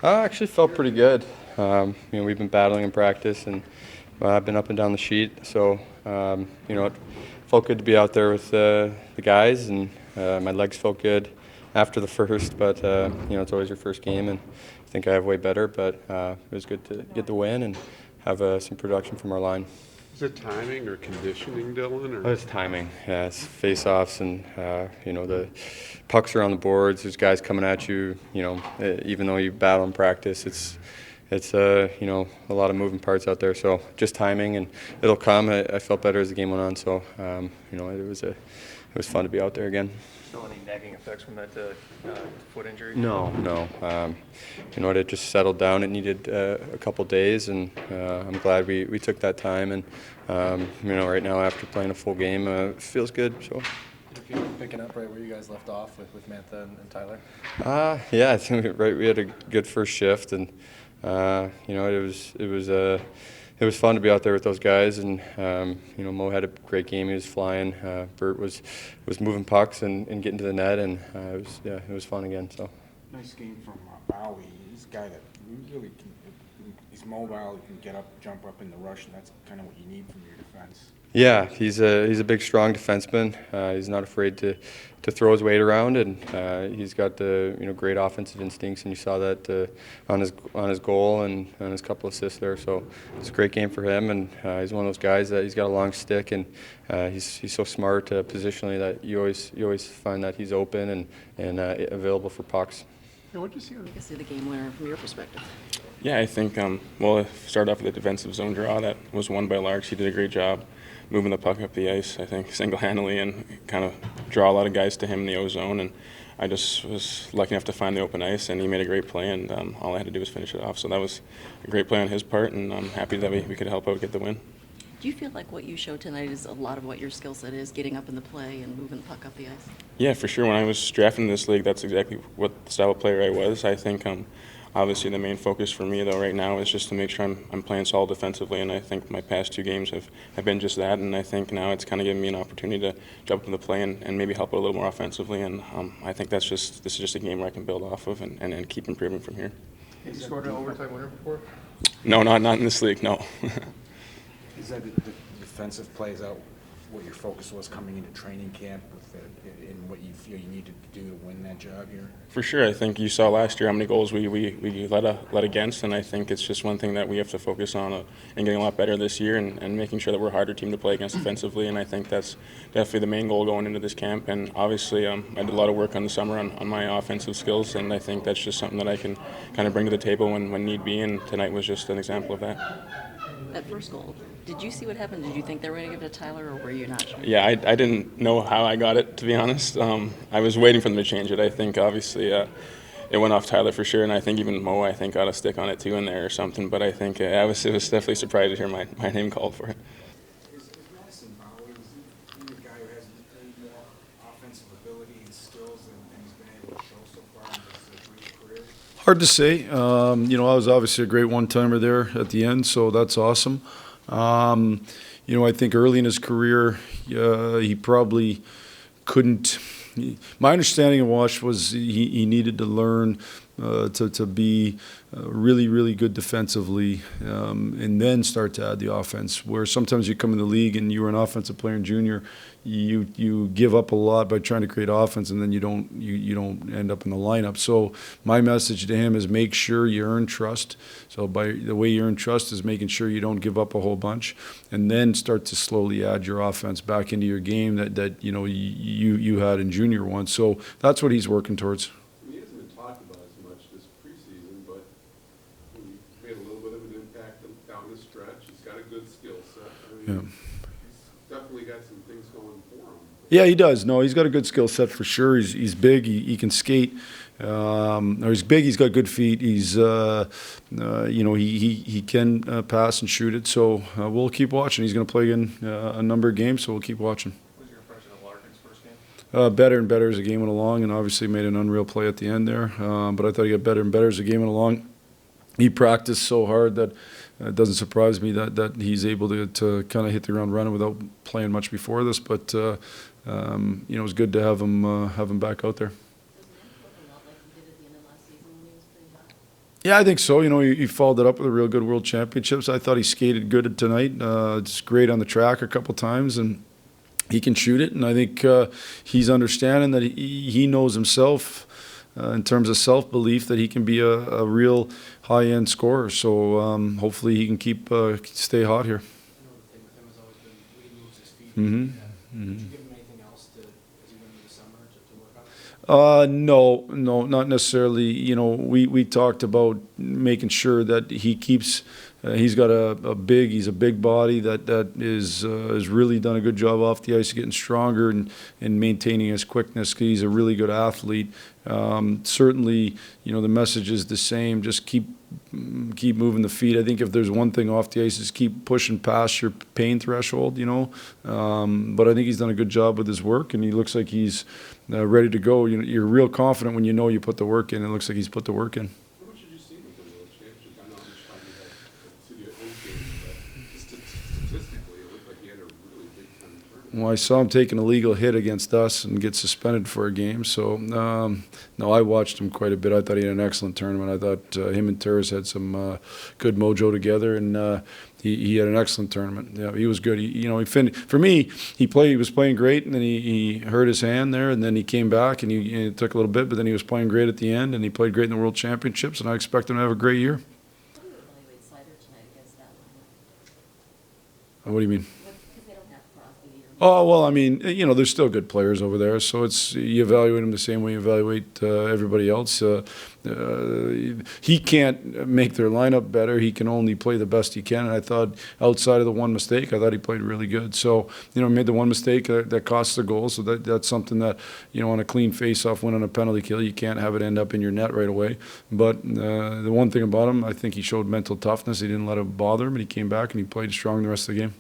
I actually felt pretty good. We've been battling in practice, and I've been up and down the sheet. So, it felt good to be out there with the guys, and my legs felt good after the first. But it's always your first game, and I think I have way better. But it was good to get the win and have some production from our line. Is it timing or conditioning, Dylan? Or? Oh, it's timing. Yeah, it's face-offs and the pucks are on the boards. There's guys coming at you. Even though you battle in practice, it's a lot of moving parts out there. So just timing, and it'll come. I felt better as the game went on. So it was fun to be out there again. Still any nagging effects from that foot injury? No. It just settled down. It needed a couple days, and I'm glad we took that time. And right now after playing a full game, it feels good. So. You feel picking up right where you guys left off with Mantha and Tyler? Yeah, I think we had a good first shift, and it was fun to be out there with those guys, and Mo had a great game. He was flying. Bert was moving pucks and getting to the net, and it was fun again. So nice game from Bowey. He's a guy that really he's mobile. He can get up, jump up in the rush, and that's kind of what you need from your defense. Yeah, he's a big, strong defenseman. He's not afraid to throw his weight around, and he's got the great offensive instincts, and you saw that on his goal and on his couple assists there. So it's a great game for him, and he's one of those guys that he's got a long stick, and he's so smart positionally that you always find that he's open and available for pucks. And what did you see? I guess the game winner from your perspective. Yeah, I think start off with the defensive zone draw that was won by Larks. He did a great job moving the puck up the ice, I think, single-handedly, and kind of draw a lot of guys to him in the O-zone. And I just was lucky enough to find the open ice, and he made a great play, and all I had to do was finish it off. So that was a great play on his part, and I'm happy that we could help out get the win. Do you feel like what you showed tonight is a lot of what your skill set is, getting up in the play and moving the puck up the ice? Yeah, for sure. When I was drafted in this league, that's exactly what the style of player I was. I think obviously the main focus for me, though, right now is just to make sure I'm playing solid defensively, and I think my past 2 games have been just that, and I think now it's kind of giving me an opportunity to jump into the play and maybe help it a little more offensively, and I think this is just a game where I can build off of and keep improving from here. Have you scored an overtime winner before? No, not in this league, no. Is that the defensive plays out what your focus was coming into training camp and what you feel you need to do to win that job here? For sure. I think you saw last year how many goals we let against, and I think it's just one thing that we have to focus on and getting a lot better this year and making sure that we're a harder team to play against defensively, and I think that's definitely the main goal going into this camp. And obviously I did a lot of work on the summer on my offensive skills, and I think that's just something that I can kind of bring to the table when need be, and tonight was just an example of that. That first goal, did you see what happened? Did you think they were going to give it to Tyler, or were you not sure? Yeah, I didn't know how I got it, to be honest. I was waiting for them to change it. I think obviously it went off Tyler for sure, and I think even Mo got a stick on it too in there or something. But I think it was definitely surprised to hear my name called for it. Is Madison Bowey, is he a guy who has more offensive ability and skills than he's been able to show so far in his brief career? Hard to say. I was obviously a great one-timer there at the end, so that's awesome. I think early in his career, he probably couldn't. My understanding of Wash was he needed to learn to be really, really good defensively, and then start to add the offense. Where sometimes you come in the league and you were an offensive player in junior, you give up a lot by trying to create offense, and then you don't end up in the lineup. So my message to him is make sure you earn trust. So by the way you earn trust is making sure you don't give up a whole bunch, and then start to slowly add your offense back into your game that you had in junior once. So that's what he's working towards. He hasn't been talked about as much this preseason, but he made a little bit of an impact down the stretch. He's got a good skill set. He's definitely got some things going for him. Yeah, he does. No, he's got a good skill set for sure. He's big. He can skate. He's big. He's got good feet. He's he can pass and shoot it. So we'll keep watching. He's going to play in a number of games, so we'll keep watching. What was your impression of Larkin's first game? Better and better as the game went along, and obviously made an unreal play at the end there. But I thought he got better and better as the game went along. He practiced so hard that it doesn't surprise me that he's able to kind of hit the ground running without playing much before this. But it was good to have him back out there. Yeah, I think so. You know, he followed it up with a real good World Championships. I thought he skated good tonight. It's great on the track a couple times, and he can shoot it. And I think he's understanding that he knows himself in terms of self-belief that he can be a real high-end scorer. So hopefully he can stay hot here. I know the thing with him has always been the way he moves his feet. Mhm. Did you give him anything else as he went into the summer to work on? No, not necessarily. You know, we talked about making sure that he keeps. He's got he's a big body that has really done a good job off the ice, getting stronger and maintaining his quickness. He's a really good athlete. Certainly, you know, the message is the same. Just keep moving the feet. I think if there's one thing off the ice is keep pushing past your pain threshold, you know. But I think he's done a good job with his work, and he looks like he's ready to go. You're real confident when you know you put the work in. It looks like he's put the work in. How much did you see with the World Championship? I know how much time you had at the City of Oakland, but just statistically, it looked like he had a really big time tournament. Well, I saw him take an illegal hit against us and get suspended for a game. So, no, I watched him quite a bit. I thought he had an excellent tournament. I thought him and Terrace had some good mojo together, and he had an excellent tournament. Yeah, he was good. For me, he was playing great, and then he hurt his hand there, and then he came back, and it took a little bit, but then he was playing great at the end, and he played great in the World Championships, and I expect him to have a great year. How do you evaluate Slider tonight against that lineup? What do you mean? Because they don't have Crosby or. Oh, well, I mean, you know, there's still good players over there, so you evaluate them the same way you evaluate everybody else. He can't make their lineup better. He can only play the best he can, and I thought outside of the one mistake, I thought he played really good. So, you know, made the one mistake that cost the goal, so that's something that, you know, on a clean face-off win on a penalty kill, you can't have it end up in your net right away. But the one thing about him, I think he showed mental toughness. He didn't let it bother him, and he came back and he played strong the rest of the game.